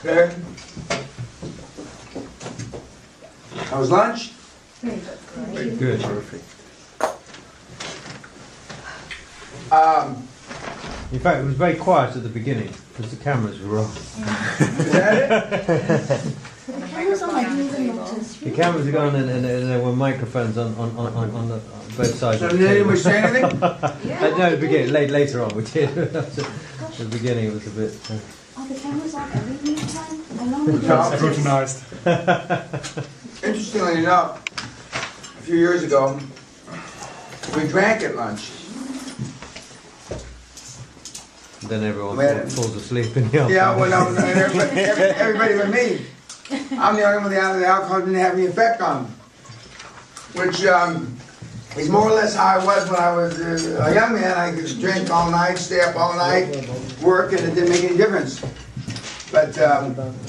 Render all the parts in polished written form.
Okay. How was lunch? Very good. Perfect. In fact, it was very quiet at the beginning because the cameras were on. Is that it? The cameras are gone and there were microphones on the, both sides. So of the did table. we say anything? No, the beginning, later on we did. At the beginning it was a bit. Are the cameras on every meeting time? I normally do. No. Scrutinized. Interestingly enough, a few years ago, we drank at lunch. Then everyone Man. falls asleep in the afternoon. Yeah, well, no, everybody but me. I'm the only one that the alcohol didn't have any effect on, which is more or less how I was when I was a young man. I could drink all night, stay up all night, work, and it didn't make any difference. But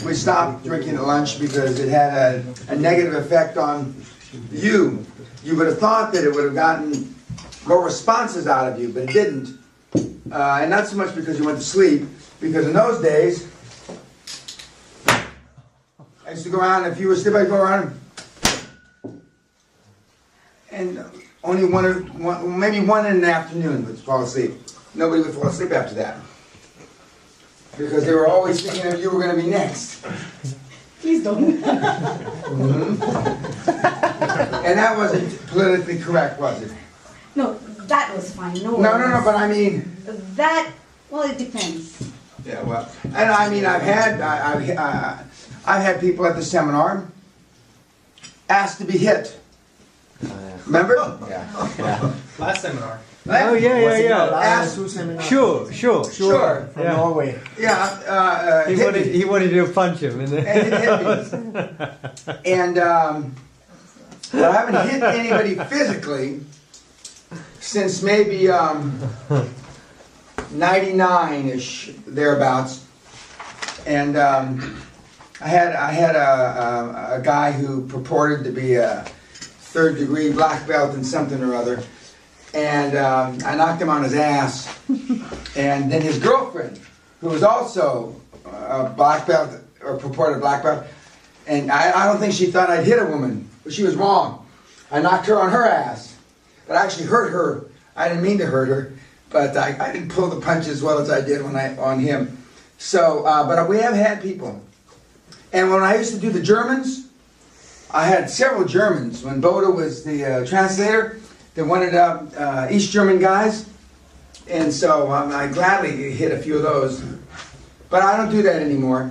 we stopped drinking at lunch because it had a negative effect on you. You would have thought that it would have gotten more responses out of you, but it didn't. And not so much because you went to sleep, because in those days, I used to go around, if you were asleep, I'd go around and only maybe one in the afternoon would fall asleep. Nobody would fall asleep after that. Because they were always thinking that you were going to be next. Please don't. Mm-hmm. And that wasn't politically correct, was it? No, that was fine. No, No, but I mean... That, well, it depends. Yeah, well, and I mean, I've had people at the seminar ask to be hit. Remember? Yeah. Last seminar. Oh yeah. Ask, Sure. sure. From Norway. Yeah, He wanted to punch him, and but I haven't hit anybody physically since maybe 99-ish, thereabouts. And I had a guy who purported to be a third-degree black belt in something or other, and I knocked him on his ass. And then his girlfriend, who was also a black belt, or purported black belt, and I don't think she thought I'd hit a woman, but she was wrong. I knocked her on her ass, but I actually hurt her. I didn't mean to hurt her, but I didn't pull the punch as well as I did on him. So, but we have had people. And when I used to do the Germans, I had several Germans. When Boda was the translator, they wanted East German guys. And so I gladly hit a few of those. But I don't do that anymore.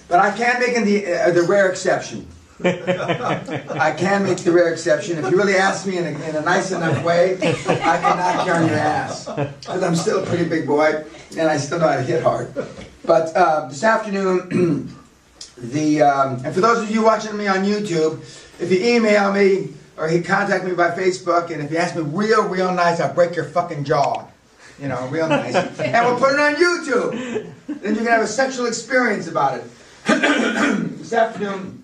But I can make the rare exception. I can make the rare exception. If you really ask me in a nice enough way, I can knock you on your ass. Because I'm still a pretty big boy, and I still know how to hit hard. But this afternoon, and for those of you watching me on YouTube, if you email me or you contact me by Facebook, and if you ask me real nice, I'll break your fucking jaw. You know, real nice. And we'll put it on YouTube. Then you can have a sexual experience about it. This afternoon,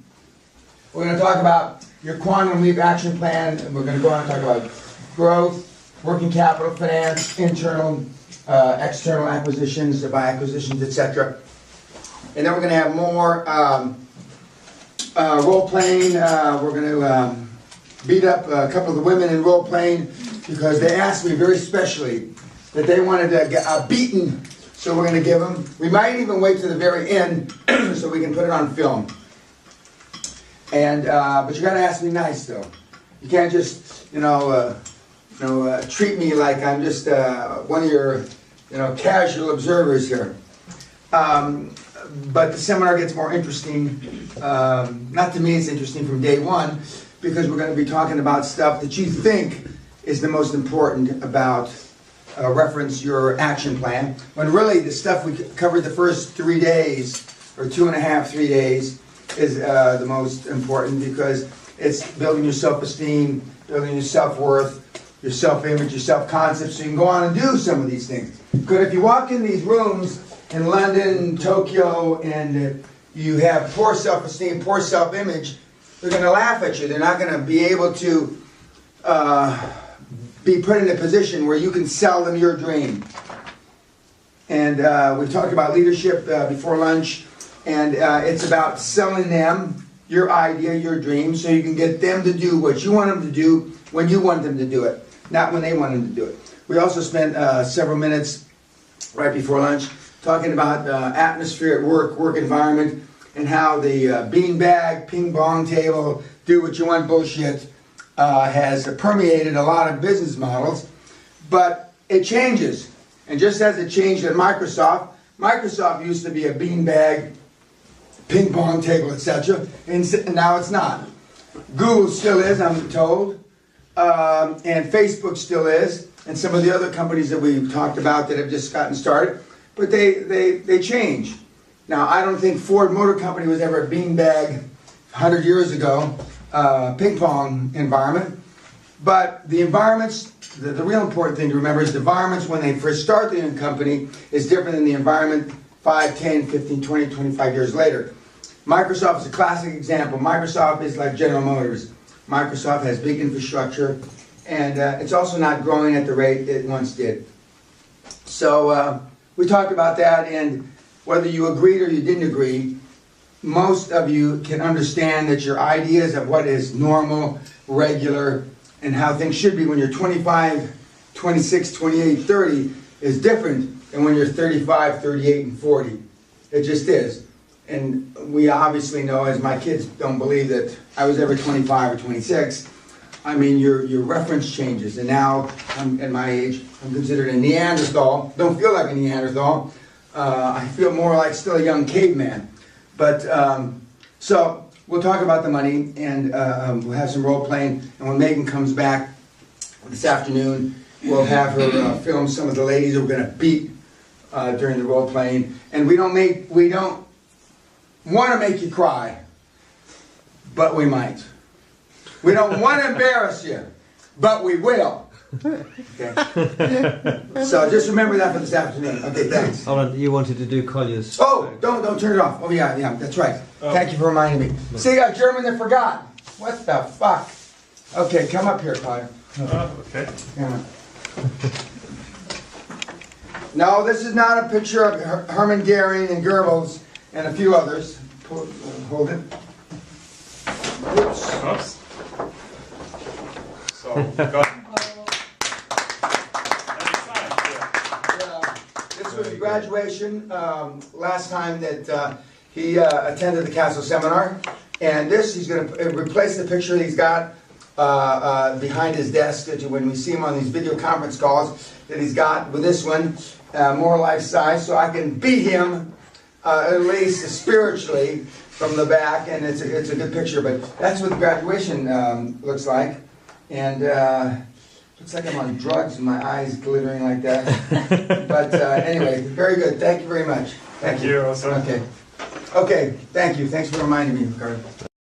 we're going to talk about your quantum leap action plan, and we're going to go on and talk about growth, working capital, finance, internal, external acquisitions, by acquisitions, etc. And then we're going to have more role playing. We're going to beat up a couple of the women in role playing because they asked me very specially that they wanted to get a beating, so we're going to give them. We might even wait to the very end so we can put it on film. And but you got to ask me nice though. You can't just treat me like I'm just one of your casual observers here. But the seminar gets more interesting. Not to me, it's interesting from day one because we're going to be talking about stuff that you think is the most important about reference your action plan. When really the stuff we covered the first 3 days or 2.5, 3 days is the most important because it's building your self-esteem, building your self-worth, your self-image, your self-concept, so you can go on and do some of these things. Because if you walk in these rooms in London, Tokyo, and you have poor self-esteem, poor self-image, they're going to laugh at you. They're not going to be able to be put in a position where you can sell them your dream. And we talked about leadership before lunch. And it's about selling them your idea, your dream, so you can get them to do what you want them to do when you want them to do it, not when they want them to do it. We also spent several minutes right before lunch talking about atmosphere at work, work environment, and how the beanbag, ping pong table, do what you want bullshit has permeated a lot of business models, but it changes. And just as it changed at Microsoft, Microsoft used to be a beanbag, ping pong table, etc., and now it's not. Google still is, I'm told, and Facebook still is, and some of the other companies that we've talked about that have just gotten started, but they change. Now, I don't think Ford Motor Company was ever a beanbag 100 years ago, ping pong environment, but the environments, the real important thing to remember is the environments when they first start the company is different than the environment 5, 10, 15, 20, 25 years later. Microsoft is a classic example. Microsoft is like General Motors. Microsoft has big infrastructure, and it's also not growing at the rate it once did. So we talked about that, and whether you agreed or you didn't agree, most of you can understand that your ideas of what is normal, regular, and how things should be when you're 25, 26, 28, 30 is different than when you're 35, 38, and 40. It just is. And we obviously know, as my kids don't believe that I was ever 25 or 26, I mean, your reference changes. And now, at my age, I'm considered a Neanderthal. Don't feel like a Neanderthal. I feel more like still a young caveman. But, so, we'll talk about the money, and we'll have some role playing. And when Megan comes back this afternoon, we'll have her film some of the ladies who we're going to beat during the role playing. And we don't want to make you cry, but we might. We don't want to embarrass you, but we will. Okay. So just remember that for this afternoon. Okay, thanks. Hold on, you wanted to do Collier's. Oh, don't turn it off. Oh yeah, that's right. Thank you for reminding me. See, a German that forgot. What the fuck? Okay, come up here, Collier. Okay. Yeah. No, this is not a picture of Hermann Goering and Goebbels and a few others. Hold it. Oops. Oops. So, got This was the graduation last time that he attended the Castle Seminar. And this, he's going to replace the picture he's got behind his desk that when we see him on these video conference calls that he's got with this one, more life-size, so I can beat him at least spiritually from the back, and it's a good picture. But that's what the graduation looks like, and looks like I'm on drugs and my eyes glittering like that. But anyway, very good. Thank you very much. Thank you also. Okay. Okay. Thank you. Thanks for reminding me, Ricardo.